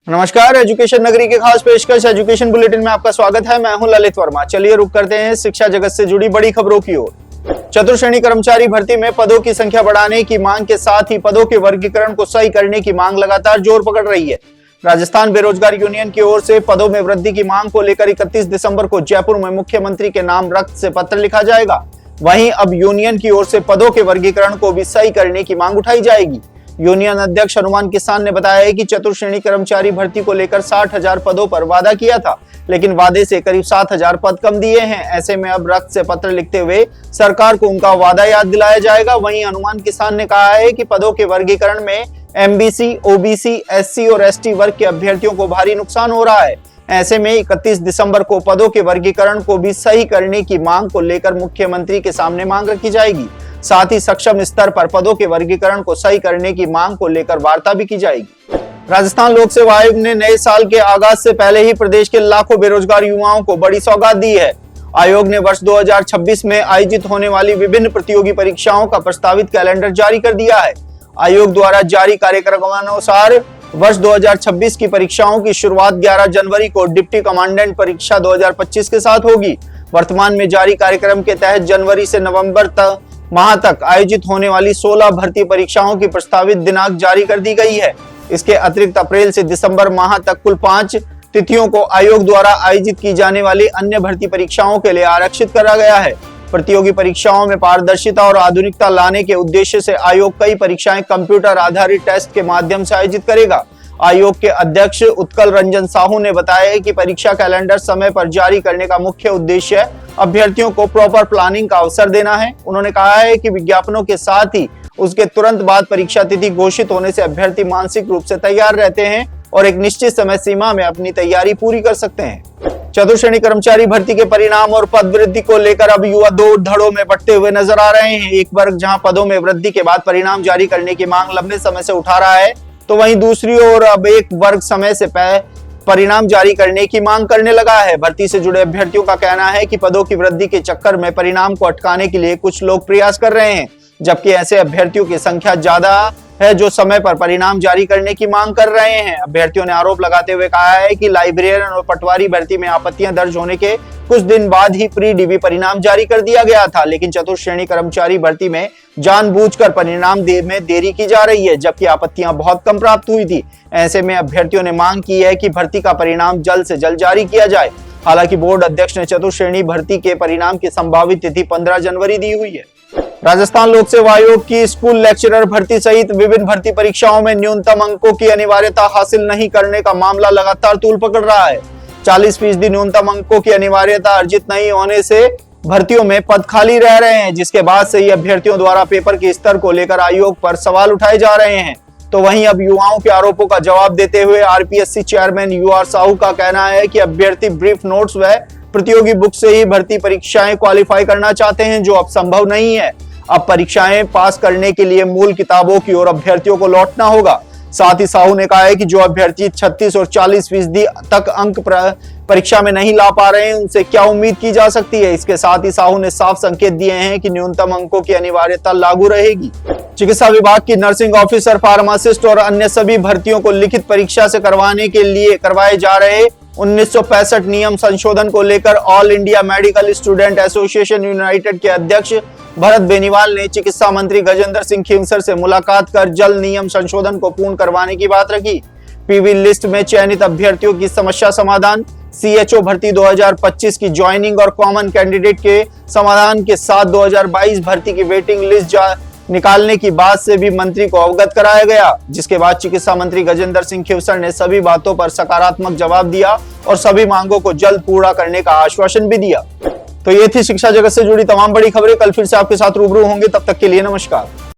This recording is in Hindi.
नमस्कार, एजुकेशन नगरी के खास पेशकश एजुकेशन बुलेटिन में आपका स्वागत है। मैं हूं ललित वर्मा। चलिए रुक करते हैं शिक्षा जगत से जुड़ी बड़ी खबरों की ओर। चतुर्श्रेणी कर्मचारी भर्ती में पदों की संख्या बढ़ाने की मांग के साथ ही पदों के वर्गीकरण को सही करने की मांग लगातार जोर पकड़ रही है। राजस्थान बेरोजगार यूनियन की ओर से पदों में वृद्धि की मांग को लेकर 31 दिसंबर को जयपुर में मुख्यमंत्री के नाम रक्त से पत्र लिखा जाएगा। वहीं अब यूनियन की ओर से पदों के वर्गीकरण को भी सही करने की मांग उठाई जाएगी। यूनियन अध्यक्ष हनुमान किसान ने बताया है कि चतुर्श्रेणी कर्मचारी भर्ती को लेकर 60,000 पदों पर वादा किया था, लेकिन वादे से करीब 7,000 पद कम दिए हैं। ऐसे में अब रक्त से पत्र लिखते हुए सरकार को उनका वादा याद दिलाया जाएगा। वहीं हनुमान किसान ने कहा है कि पदों के वर्गीकरण में एमबीसी, ओबीसी, एससी और एसटी वर्ग के अभ्यर्थियों को भारी नुकसान हो रहा है। ऐसे में 31 दिसंबर को पदों के वर्गीकरण को भी सही करने की मांग को लेकर मुख्यमंत्री के सामने मांग रखी जाएगी। साथ ही सक्षम स्तर पर पदों के वर्गीकरण को सही करने की मांग को लेकर वार्ता भी की जाएगी। राजस्थान लोक सेवा आयोग ने नए साल के आगाज से पहले ही प्रदेश के लाखों बेरोजगार युवाओं को बड़ी सौगात दी है। आयोग ने वर्ष 2026 में आयोजित होने वाली विभिन्न प्रतियोगी परीक्षाओं का प्रस्तावित कैलेंडर जारी कर दिया है। आयोग द्वारा जारी कार्यक्रमानुसार वर्ष 2026 की परीक्षाओं की शुरुआत 11 जनवरी को डिप्टी कमांडेंट परीक्षा 2025 के साथ होगी। वर्तमान में जारी कार्यक्रम के तहत जनवरी से नवंबर माह तक आयोजित होने वाली 16 भर्ती परीक्षाओं की प्रस्तावित दिनांक जारी कर दी गई है। इसके अतिरिक्त अप्रैल से दिसंबर माह तक कुल 5 तिथियों को आयोग द्वारा आयोजित की जाने वाली अन्य भर्ती परीक्षाओं के लिए आरक्षित करा गया है। प्रतियोगी परीक्षाओं में पारदर्शिता और आधुनिकता लाने के उद्देश्य से आयोग कई परीक्षाएं कंप्यूटर आधारित टेस्ट के माध्यम से आयोजित करेगा। आयोग के अध्यक्ष उत्कल रंजन साहू ने बताया कि परीक्षा कैलेंडर समय पर जारी करने का मुख्य उद्देश्य अभ्यर्थियों को प्रॉपर प्लानिंग का अवसर देना है। उन्होंने कहा है कि विज्ञापनों के साथ ही उसके तुरंत बाद परीक्षा तिथि घोषित होने से अभ्यर्थी मानसिक रूप से तैयार रहते हैं और एक निश्चित समय सीमा में अपनी तैयारी पूरी कर सकते हैं। चतुर्श्रेणी कर्मचारी भर्ती के परिणाम और पद वृद्धि को लेकर अब युवा दो धड़ों में बंटते हुए नजर आ रहे हैं। एक वर्ग जहां पदों में वृद्धि के बाद परिणाम जारी करने की मांग लंबे समय से उठा रहा है, तो वहीं दूसरी ओर अब एक वर्ग समय से परिणाम जारी करने की मांग करने लगा है। भर्ती से जुड़े अभ्यर्थियों का कहना है कि पदों की वृद्धि के चक्कर में परिणाम को अटकाने के लिए कुछ लोग प्रयास कर रहे हैं, जबकि ऐसे अभ्यर्थियों की संख्या ज्यादा है जो समय पर परिणाम जारी करने की मांग कर रहे हैं। अभ्यर्थियों ने आरोप लगाते हुए कहा है कि लाइब्रेरियन और पटवारी भर्ती में आपत्तियां दर्ज होने के कुछ दिन बाद ही प्री डीबी परिणाम जारी कर दिया गया था, लेकिन चतुर्श्रेणी कर्मचारी भर्ती में जानबूझकर परिणाम में देरी की जा रही है, जबकि आपत्तियां बहुत कम प्राप्त हुई थी। ऐसे में अभ्यर्थियों ने मांग की है कि भर्ती का परिणाम जल्द से जल्द जारी किया जाए। हालांकि बोर्ड अध्यक्ष ने चतुर्श्रेणी भर्ती के परिणाम की संभावित तिथि 15 जनवरी दी हुई है। राजस्थान लोक सेवा आयोग की स्कूल लेक्चरर भर्ती सहित विभिन्न भर्ती परीक्षाओं में न्यूनतम अंकों की अनिवार्यता हासिल नहीं करने का मामला लगातार तूल पकड़ रहा है। 40% न्यूनतम अंकों की अनिवार्यता अर्जित नहीं होने से भर्तियों में पद खाली रह रहे हैं, जिसके बाद से ही अभ्यर्थियों द्वारा पेपर के स्तर को लेकर आयोग पर सवाल उठाए जा रहे हैं। तो वहीं अब युवाओं के आरोपों का जवाब देते हुए आरपीएससी चेयरमैन यूआर साहू का कहना है कि अभ्यर्थी ब्रीफ नोट्स व प्रतियोगी बुक से ही भर्ती परीक्षाएं क्वालिफाई करना चाहते हैं, जो अब संभव नहीं है। अब परीक्षाएं पास करने के लिए मूल किताबों की ओर अभ्यर्थियों को लौटना होगा। साथ ही साहू ने कहा है कि जो अभ्यर्थी 36 और 40% तक अंक परीक्षा में नहीं ला पा रहे हैं, उनसे क्या उम्मीद की जा सकती है। इसके साथ ही साहू ने साफ संकेत दिए हैं कि न्यूनतम अंकों की अनिवार्यता लागू रहेगी। चिकित्सा विभाग की नर्सिंग ऑफिसर, फार्मासिस्ट और अन्य सभी भर्तियों को लिखित परीक्षा से करवाने के लिए करवाए जा रहे 1965 नियम संशोधन को लेकर all India medical student association United के अध्यक्ष भरत बेनीवाल ने चिकित्सा मंत्री गजेंद्र सिंह खींवसर से मुलाकात कर जल्द नियम संशोधन को पूर्ण करवाने की बात रखी। पीवी लिस्ट में चयनित अभ्यर्थियों की समस्या समाधान, सीएचओ भर्ती 2025 की ज्वाइनिंग और कॉमन कैंडिडेट के समाधान के साथ 2022 भर्ती की वेटिंग लिस्ट निकालने की बात से भी मंत्री को अवगत कराया गया, जिसके बाद चिकित्सा मंत्री गजेंद्र सिंह खींवसर ने सभी बातों पर सकारात्मक जवाब दिया और सभी मांगों को जल्द पूरा करने का आश्वासन भी दिया। तो ये थी शिक्षा जगत से जुड़ी तमाम बड़ी खबरें। कल फिर से आपके साथ रूबरू होंगे, तब तक के लिए नमस्कार।